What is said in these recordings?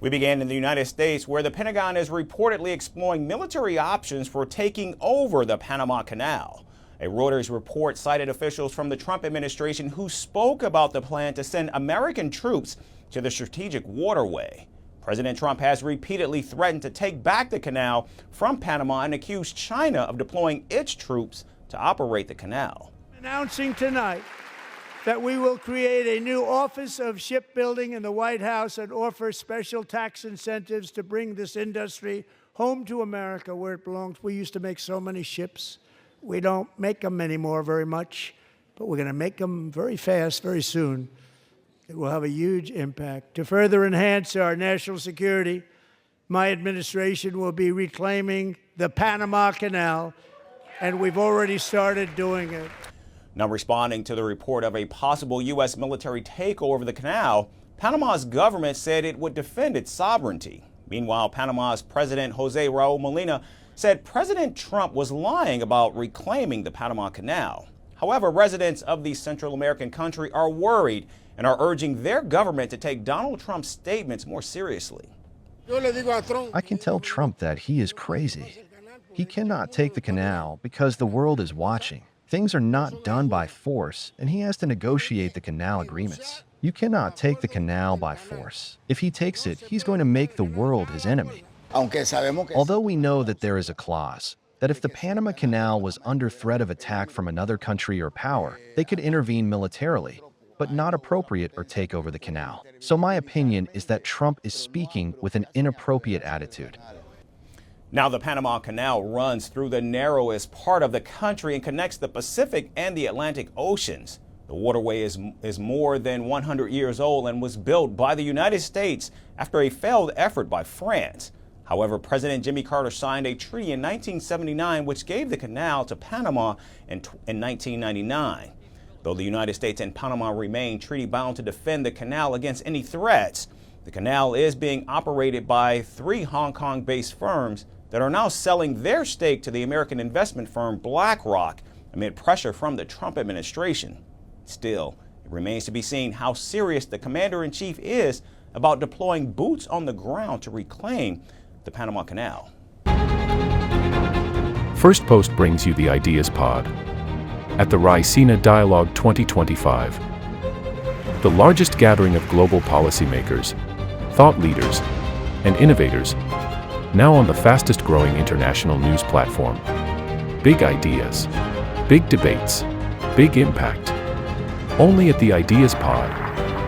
We began in the United States, where the Pentagon is reportedly exploring military options for taking over the Panama Canal. A Reuters report cited officials from the Trump administration who spoke about the plan to send American troops to the strategic waterway. President Trump has repeatedly threatened to take back the canal from Panama and accused China of deploying its troops to operate the canal. Announcing tonight that we will create a new Office of Shipbuilding in the White House and offer special tax incentives to bring this industry home to America where it belongs. We used to make so many ships. We don't make them anymore very much, but we're going to make them very fast, very soon. It will have a huge impact. To further enhance our national security, my administration will be reclaiming the Panama Canal, and we've already started doing it. Now, responding to the report of a possible U.S. military takeover of the canal, Panama's government said it would defend its sovereignty. Meanwhile, Panama's President Jose Raul Molina said President Trump was lying about reclaiming the Panama Canal. However, residents of the Central American country are worried and are urging their government to take Donald Trump's statements more seriously. I can tell Trump that he is crazy. He cannot take the canal because the world is watching. Things are not done by force, and he has to negotiate the canal agreements. You cannot take the canal by force. If he takes it, he's going to make the world his enemy. Although we know that there is a clause that if the Panama Canal was under threat of attack from another country or power, they could intervene militarily, but not appropriate or take over the canal. So my opinion is that Trump is speaking with an inappropriate attitude. Now, the Panama Canal runs through the narrowest part of the country and connects the Pacific and the Atlantic Oceans. The waterway is more than 100 years old and was built by the United States after a failed effort by France. However, President Jimmy Carter signed a treaty in 1979 which gave the canal to Panama in 1999. Though the United States and Panama remain treaty-bound to defend the canal against any threats, the canal is being operated by 3 Hong Kong-based firms that are now selling their stake to the American investment firm Blackrock amid pressure from the Trump administration. Still, it remains to be seen how serious the commander-in-chief is about deploying boots on the ground to reclaim the Panama Canal. Firstpost brings you the Ideas Pod at the Ricina Dialogue 2025, the largest gathering of global policymakers, thought leaders, and innovators, now on the fastest growing international news platform. Big ideas, big debates, big impact. Only at the Ideas Pod.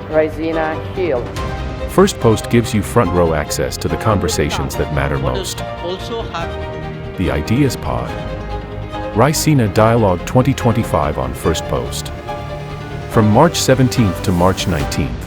Ricina Hill. Firstpost gives you front row access to the conversations that matter most. The Ideas Pod. Ricina Dialogue 2025 on Firstpost. From March 17th to March 19th.